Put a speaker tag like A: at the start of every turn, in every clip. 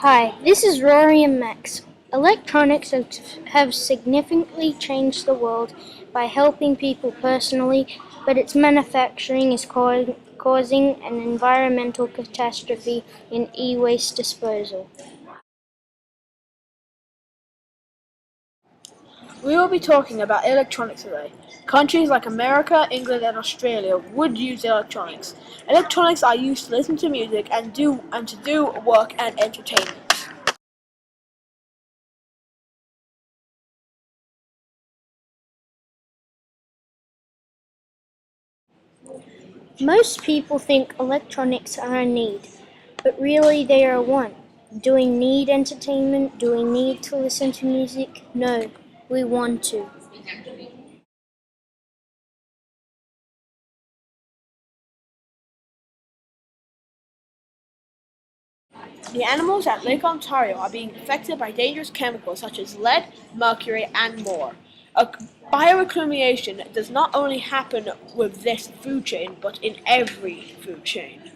A: Hi, this is Rory and Max. Electronics have significantly changed the world by helping people personally, but its manufacturing is causing an environmental catastrophe in e-waste disposal.
B: We will be talking about electronics today. Countries like America, England, and Australia would use electronics. Electronics are used to listen to music and to do work and entertainment.
A: Most people think electronics are a need, but really they are a want. Do we need entertainment? Do we need to listen to music? No, we want to.
B: The animals at Lake Ontario are being affected by dangerous chemicals such as lead, mercury, and more. Bioaccumulation does not only happen with this food chain, but in every food chain.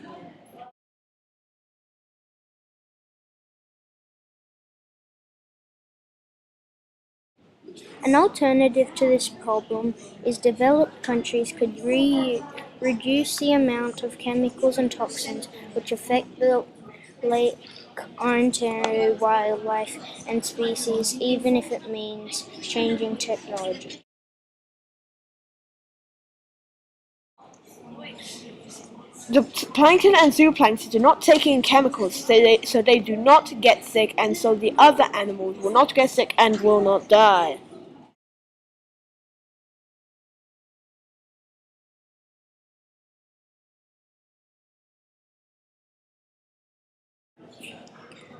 A: An alternative to this problem is developed countries could reduce the amount of chemicals and toxins which affect the Lake Ontario wildlife and species, even if it means changing technology.
B: The plankton and zooplankton do not take in chemicals, so they do not get sick, and so the other animals will not get sick and will not die.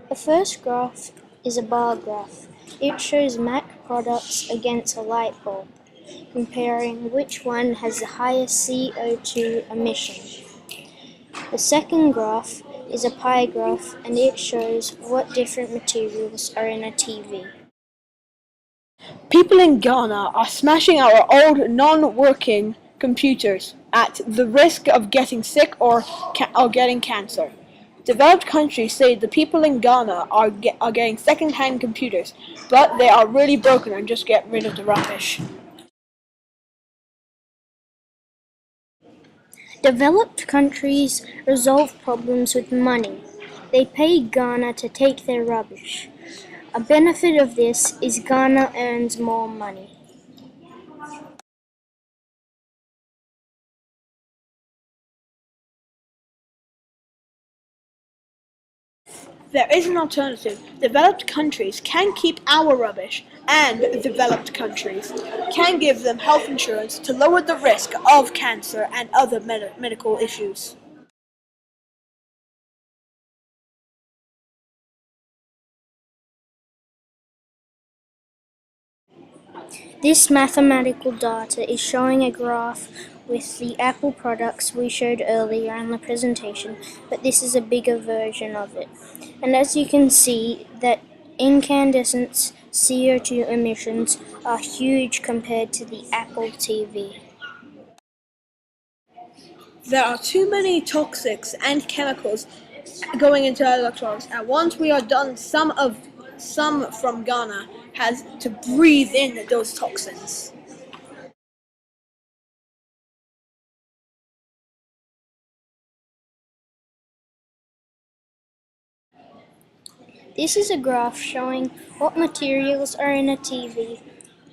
A: The first graph is a bar graph. It shows Mac products against a light bulb, comparing which one has the highest CO2 emission. The second graph is a pie graph, and it shows what different materials are in a TV.
B: People in Ghana are smashing our old non-working computers at the risk of getting sick or getting cancer. Developed countries say the people in Ghana are getting second-hand computers, but they are really broken and just get rid of the rubbish.
A: Developed countries resolve problems with money. They pay Ghana to take their rubbish. A benefit of this is Ghana earns more money.
B: There is an alternative. Developed countries can keep our rubbish, and developed countries can give them health insurance to lower the risk of cancer and other medical issues.
A: This mathematical data is showing a graph with the Apple products we showed earlier in the presentation, but this is a bigger version of it. And as you can see, that incandescent CO2 emissions are huge compared to the Apple TV.
B: There are too many toxics and chemicals going into our electronics, and once we are done, some from Ghana has to breathe in those toxins.
A: This is a graph showing what materials are in a TV.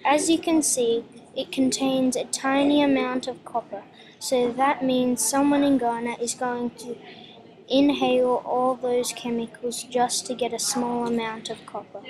A: As you can see, it contains a tiny amount of copper, so that means someone in Ghana is going to inhale all those chemicals just to get a small amount of copper.